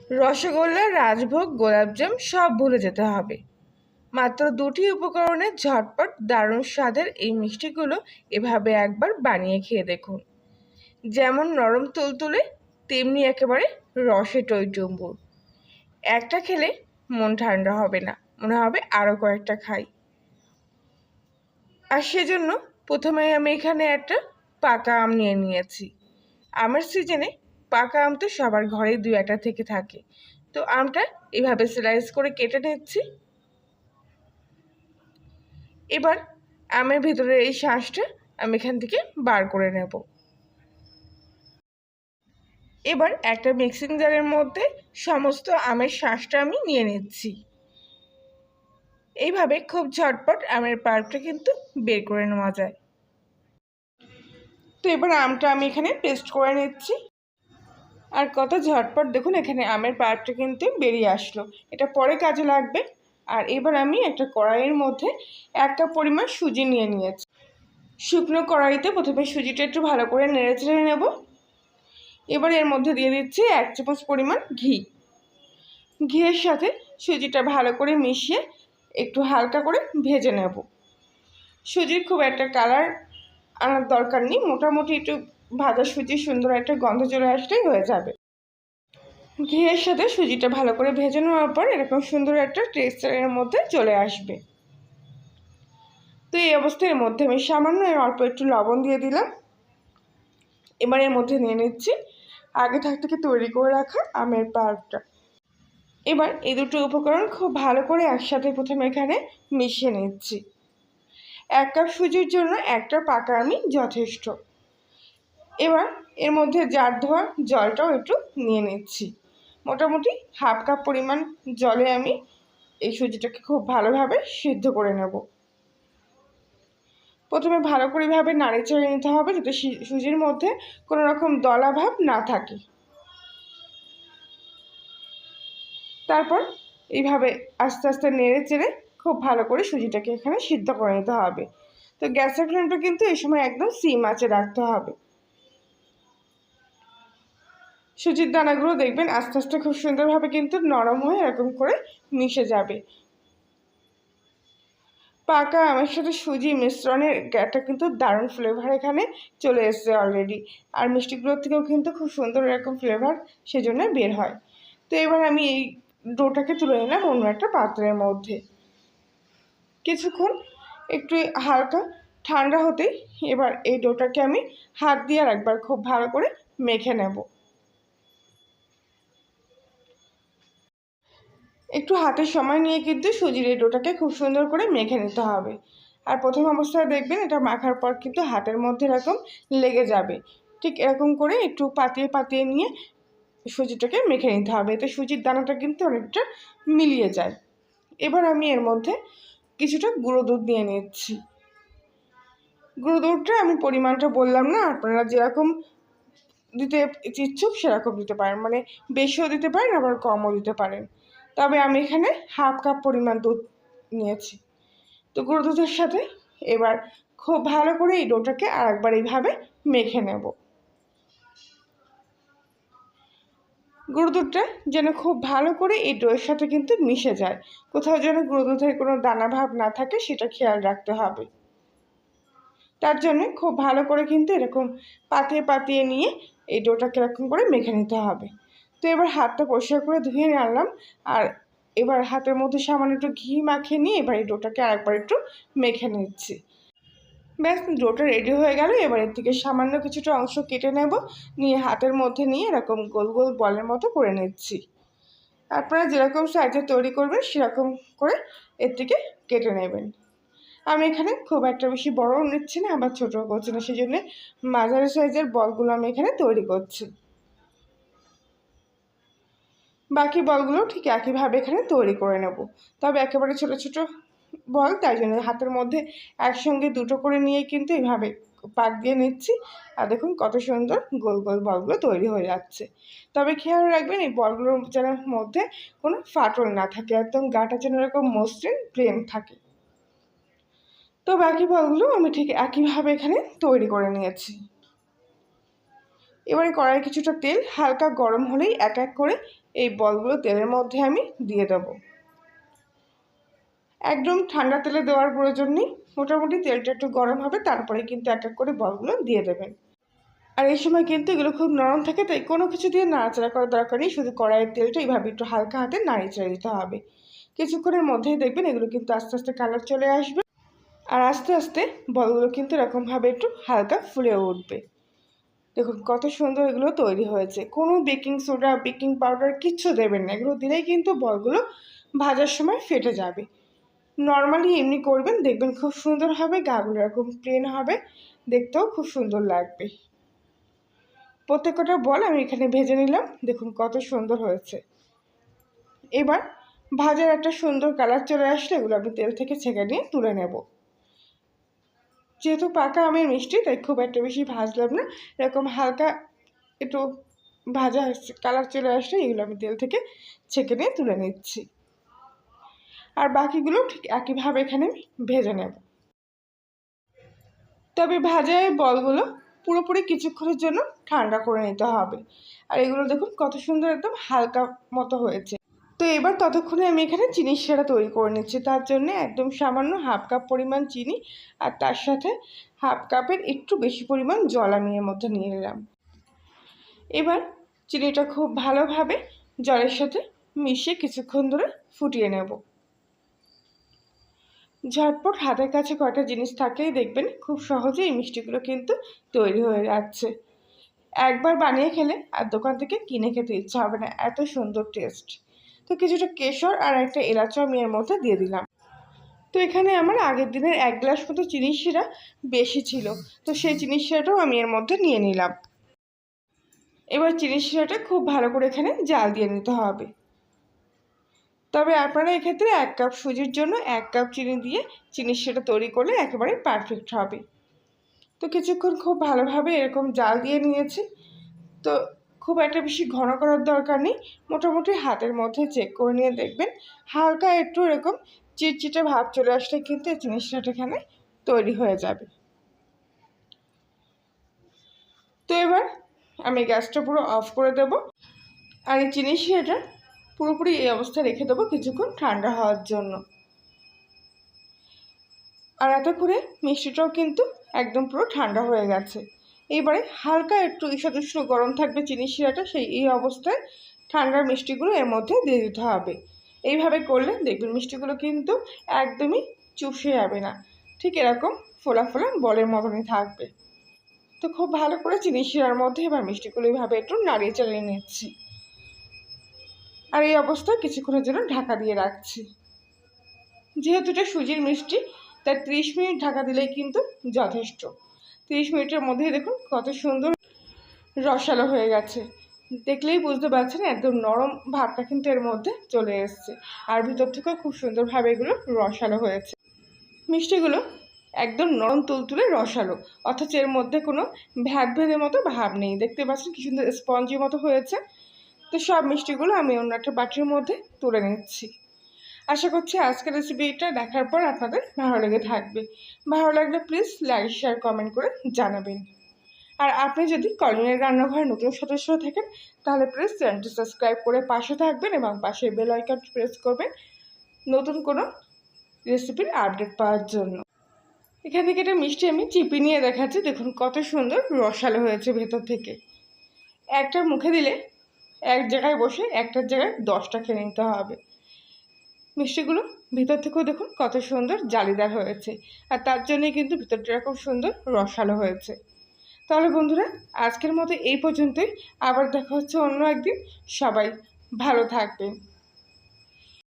রসগোল্লা, রাজভোগ, গোলাপজাম সব ভুলে যেতে হবে। মাত্র 2টি উপকরণে ঝটপট দারুণ স্বাদের এই মিষ্টিগুলো এভাবে একবার বানিয়ে খেয়ে দেখুন। যেমন নরম তুলতুলে, তেমনি একেবারে রসে টইটুম্বুর। একটা খেলে মন ঠান্ডা হবে না, মনে হবে আরও কয়েকটা খাই। আর সেজন্য প্রথমেই আমি এখানে একটা পাকা আম নিয়ে নিয়েছি। আমের সিজনে পাকা আম তো সবার ঘরেই 2-1টা থেকে থাকে। তো আমটা এভাবে স্লাইস করে কেটে নিচ্ছি। এবার আমের ভিতরের এই শাঁসটা আমি এখান থেকে বার করে নেব। এবার একটা মিক্সিং জারের মধ্যে সমস্ত আমের শাঁসটা আমি নিয়ে নিচ্ছি। এইভাবে খুব ঝটপট আমের পাল্পটা কিন্তু বের করে নেওয়া যায়। তো এবার আমটা আমি এখানে পেস্ট করে নিচ্ছি। আর কত ঝটপট দেখুন, এখানে আমের পাল্পটা কিন্তু বেরিয়ে আসলো। এটা পরে কাজে লাগবে। আর এবার আমি একটা কড়াইয়ের মধ্যে 1 কাপ পরিমাণ সুজি নিয়ে নিয়েছি। শুকনো কড়াইতে প্রথমে সুজিটা একটু ভালো করে নেড়ে চেড়ে নেব। এবার এর মধ্যে দিয়ে দিচ্ছি 1 চামচ পরিমাণ ঘি। ঘিয়ের সাথে সুজিটা ভালো করে মিশিয়ে একটু হালকা করে ভেজে নেব। সুজির খুব একটা কালার আনার দরকার নেই, মোটামুটি একটু ভাজা সুজি সুন্দর একটা গন্ধ চলে আসলেই হয়ে যাবে। ঘিয়ের সাথে সুজিটা ভালো করে ভেজে নেওয়ার পর এরকম সুন্দর একটা টেক্সচারের মধ্যে চলে আসবে। তো এই অবস্থায় এর মধ্যে আমি সামান্য অল্প একটু লবণ দিয়ে দিলাম। এবার এর মধ্যে নিয়ে নিচ্ছি আগে থেকে তৈরি করে রাখা আমের পাল্পটা। এবার এই দুটো উপকরণ খুব ভালো করে একসাথে প্রথমে এখানে মিশিয়ে নিচ্ছি। 1 কাপ সুজির জন্য একটা পাকা আমি যথেষ্ট। এবার এর মধ্যে জার ধোয়া জলটাও একটু নিয়ে নিচ্ছি। মোটামুটি 1/2 কাপ পরিমাণ জলে আমি এই সুজিটাকে খুব ভালোভাবে সিদ্ধ করে নেব। প্রথমে ভালো করে এভাবে নাড়ি চাড়িয়ে নিতে হবে যাতে সুজির মধ্যে কোনো রকম দলা ভাব না থাকে। তারপর এইভাবে আস্তে আস্তে নেড়ে চেড়ে খুব ভালো করে সুজিটাকে এখানে সিদ্ধ করে নিতে হবে। তো গ্যাসের ফ্লেমটা কিন্তু এই সময় একদম সিম আঁচে রাখতে হবে। সুজির দানাগুলো দেখবেন আস্তে আস্তে খুব সুন্দরভাবে কিন্তু নরম হয়ে এরকম করে মিশে যাবে। পাকা আমের সাথে সুজি মিশ্রণের একটা কিন্তু দারুণ ফ্লেভার এখানে চলে এসছে অলরেডি। আর মিষ্টিগুলোর থেকেও কিন্তু খুব সুন্দর এরকম ফ্লেভার সেজন্য বের হয়। তো এবার আমি এই ডোটাকে তুলে নিলাম অন্য একটা পাত্রের মধ্যে। কিছুক্ষণ একটু হালকা ঠান্ডা হতেই এবার এই ডোটাকে আমি হাত দিয়ে আর একবার খুব ভালো করে মেখে নেব। একটু হাতের সময় নিয়ে কিন্তু সুজির এই ডোটাকে খুব সুন্দর করে মেখে নিতে হবে। আর প্রথম অবস্থায় দেখবেন এটা মাখার পর কিন্তু হাতের মধ্যে এরকম লেগে যাবে। ঠিক এরকম করে একটু পাতিয়ে পাতিয়ে নিয়ে সুজিটাকে মেখে নিতে হবে, এতে সুজির দানাটা কিন্তু অনেকটা মিলিয়ে যায়। এবার আমি এর মধ্যে কিছুটা গুঁড়ো দুধ নিয়ে নিচ্ছি। গুঁড়ো দুধটা আমি পরিমাণটা বললাম না, আপনারা যেরকম দিতে ইচ্ছুক সেরকম দিতে পারেন, মানে বেশিও দিতে পারেন আবার কমও দিতে পারেন। তবে আমি এখানে 1/2 কাপ পরিমাণ দুধ নিয়েছি। তো গুঁড়ো দুধের সাথে এবার খুব ভালো করে এই ডোটাকে আর একবার এইভাবে মেখে নেব। গুঁড়ো দুধটা যেন খুব ভালো করে এই ডোয়ের সাথে কিন্তু মিশে যায়, কোথাও যেন গুঁড়ো দুধের কোনো দানা ভাব না থাকে সেটা খেয়াল রাখতে হবে। তার জন্য খুব ভালো করে কিন্তু এরকম পাতিয়ে পাতিয়ে নিয়ে এই ডোটাকে এরকম করে মেখে নিতে হবে। তো এবার হাতটা পরিষ্কার করে ধুয়ে আনলাম। আর এবার হাতের মধ্যে সামান্য একটু ঘি মাখিয়ে নিয়ে এবার এই ডোটাকে আরেকবার একটু মেখে নিচ্ছি। ব্যাস, ডোটা রেডি হয়ে গেল। এবার এর থেকে সামান্য কিছুটা অংশ কেটে নেব, নিয়ে হাতের মধ্যে নিয়ে এরকম গোল গোল বলের মতো করে নিচ্ছি। আপনারা যেরকম সাইজে তৈরি করবেন সেরকম করে এর থেকে কেটে নেবেন। আমি এখানে খুব একটা বেশি বড়ও নিচ্ছি না আবার ছোটও করছি না, সেই জন্যে মাঝারি সাইজের বলগুলো আমি এখানে তৈরি করছি। বাকি বলগুলো ঠিক একইভাবে এখানে তৈরি করে নেব, তবে একেবারে ছোট ছোট বল, তাই জন্য হাতের মধ্যে একসঙ্গে দুটো করে নিয়ে কিন্তু এইভাবে পাক দিয়ে নিচ্ছি। আর দেখুন কত সুন্দর গোল গোল বলগুলো তৈরি হয়ে যাচ্ছে। তবে খেয়াল রাখবেন এই বলগুলোর যেন মধ্যে কোনো ফাটল না থাকে, একদম গাটা যেন এরকম মসৃণ প্লেন থাকে। তো বাকি বলগুলো আমি ঠিক একইভাবে এখানে তৈরি করে নিয়েছি। এবারে কড়াইয়ে কিছুটা তেল হালকা গরম হলেই এক এক করে এই বলগুলো তেলের মধ্যে আমি দিয়ে দেবো। একদম ঠান্ডা তেলে দেওয়ার প্রয়োজন নেই, মোটামুটি তেলটা একটু গরম হবে, তারপরে কিন্তু এক এক করে বলগুলো দিয়ে দেবেন। আর এই সময় কিন্তু এগুলো খুব নরম থাকে, তাই কোনো কিছু দিয়ে নাড়াচাড়া করার দরকার নেই, শুধু কড়াইয়ের তেলটা এইভাবে একটু হালকা হাতে নাড়িয়ে দিতে হবে। কিছুক্ষণের মধ্যেই দেখবেন এগুলো কিন্তু আস্তে আস্তে কালার চলে আসবে, আর আস্তে আস্তে বলগুলো কিন্তু এরকমভাবে একটু হালকা ফুলে উঠবে। দেখুন কত সুন্দর এগুলো তৈরি হয়েছে। কোনো বেকিং সোডা বেকিং পাউডার কিচ্ছু দেবেন না, এগুলো দিলেই কিন্তু বলগুলো ভাজার সময় ফেটে যাবে। নর্মালি এমনি করবেন, দেখবেন খুব সুন্দর হবে, গাগুলো এরকম প্লেন হবে, দেখতেও খুব সুন্দর লাগবে। প্রত্যেকটা বল আমি এখানে ভেজে নিলাম, দেখুন কত সুন্দর হয়েছে। এবার ভাজার একটা সুন্দর কালার চলে আসলে এগুলো আমি তেল থেকে ছেঁকে নিয়ে তুলে নেব। যেহেতু পাকা আমের মিষ্টি, তাই খুব একটা বেশি ভাজলাম না, এরকম হালকা একটু ভাজা কালার চলে আসলে এগুলো আমি তেল থেকে ছেঁকে নিয়ে তুলে নিচ্ছি। আর বাকিগুলো ঠিক একইভাবে এখানে আমি ভেজে নেব। তবে ভাজা এই বলগুলো পুরোপুরি কিছুক্ষণের জন্য ঠান্ডা করে নিতে হবে। আর এগুলো দেখুন কত সুন্দর একদম হালকা মতো হয়েছে। তো এবার ততক্ষণে আমি এখানে চিনির শিরা তৈরি করে নিচ্ছি। তার জন্য একদম সামান্য হাফ কাপ পরিমাণ চিনি আর তার সাথে হাফ কাপের একটু বেশি পরিমাণ জল আমি এর মধ্যে নিয়ে নিলাম। এবার চিনিটা খুব ভালোভাবে জলের সাথে মিশিয়ে কিছুক্ষণ ধরে ফুটিয়ে নেব। ঝটপট হাতের কাছে কয়টা জিনিস থাকলেই দেখবেন খুব সহজেই এই মিষ্টিগুলো কিন্তু তৈরি হয়ে যাচ্ছে। একবার বানিয়ে খেলে আর দোকান থেকে কিনে খেতে ইচ্ছা হবে না, এত সুন্দর টেস্ট। তো কিছুটা কেশর আর একটা এলাচও আমি এর মধ্যে দিয়ে দিলাম। তো এখানে আমার আগের দিনের 1 গ্লাস মতো চিনির শিরা বেশি ছিল, তো সেই চিনির শিরাটাও আমি এর মধ্যে নিয়ে নিলাম। এবার চিনির শিরাটা খুব ভালো করে এখানে জাল দিয়ে নিতে হবে। তবে আপনারা এক্ষেত্রে 1 কাপ সুজির জন্য 1 কাপ চিনি দিয়ে চিনির শিরা তৈরি করলে একেবারে পারফেক্ট হবে। তো কিছুক্ষণ খুব ভালোভাবে এরকম জাল দিয়ে নিয়েছি। তো খুব একটা বেশি ঘন করার দরকার নেই, মোটামুটি হাতের মধ্যে চেক করে নিয়ে দেখবেন হালকা একটু এরকম চিটচিটে ভাব চলে আসলে কিন্তু এই চিনির শিরাটা এখানে তৈরি হয়ে যাবে। তো এবার আমি গ্যাসটা পুরো অফ করে দেব, আর এই চিনির শিরাটা পুরোপুরি এই অবস্থায় রেখে দেবো কিছুক্ষণ ঠান্ডা হওয়ার জন্য। আর এতক্ষণে মিষ্টিটাও কিন্তু একদম পুরো ঠান্ডা হয়ে গেছে। এবারে হালকা একটু ঈষদুষ্ণ গরম থাকবে চিনির শিরাটা, এই অবস্থায় ঠান্ডার মিষ্টিগুলো এর মধ্যে দিয়ে দিতে হবে। এইভাবে করলে দেখবেন মিষ্টিগুলো কিন্তু একদমই চুপসে যাবে না, ঠিক এরকম ফোলা ফোলা বলের মতনই থাকবে। তো খুব ভালো করে চিনির শিরার মধ্যে এবার মিষ্টিগুলো এইভাবে একটু নাড়িয়ে চালিয়ে নিচ্ছি, আর এই অবস্থায় কিছুক্ষণের জন্য ঢাকা দিয়ে রাখছি। যেহেতু এটা সুজির মিষ্টি, তাই 30 মিনিট ঢাকা দিলেই কিন্তু যথেষ্ট। 30 মিনিটের মধ্যেই দেখুন কত সুন্দর রসালো হয়ে গেছে। দেখলেই বুঝতে পারছেন একদম নরম ভাবটা কিন্তু এর মধ্যে চলে এসছে, আর ভিতর থেকেও খুব সুন্দরভাবে এগুলো রসালো হয়েছে। মিষ্টিগুলো একদম নরম তুলতুলে রসালো, অথচ এর মধ্যে কোনো ভেদের মতো ভাব নেই। দেখতে পাচ্ছেন কি সুন্দর স্পঞ্জির মতো হয়েছে। তো সব মিষ্টিগুলো আমি অন্য একটা বাটির মধ্যে তুলে নিচ্ছি। আশা করছি আজকের রেসিপিটা দেখার পর আপনাদের ভালো লেগে থাকবে। ভালো লাগলে প্লিজ লাইক শেয়ার কমেন্ট করে জানাবেন। আর আপনি যদি কলিনের রান্নাঘরে নতুন সদস্য থাকেন তাহলে প্লিজ চ্যানেলটি সাবস্ক্রাইব করে পাশে থাকবেন এবং পাশে বেল আইকন প্রেস করবেন নতুন কোনো রেসিপির আপডেট পাওয়ার জন্য। এখান থেকে একটা মিষ্টি আমি চিপি নিয়ে দেখাচ্ছি, দেখুন কত সুন্দর রসালো হয়েছে ভেতর থেকে। একটা মুখে দিলে এক জায়গায় বসে একটার জায়গায় 10টা খেয়ে নিতে হবে। মিষ্টিগুলো ভিতর থেকেও দেখুন কত সুন্দর জালিদার হয়েছে, আর তার জন্যই কিন্তু ভিতরটা খুব সুন্দর রসালো হয়েছে। তাহলে বন্ধুরা আজকের মতো এই পর্যন্তই, আবার দেখা হচ্ছে অন্য একদিন। সবাই ভালো থাকবেন।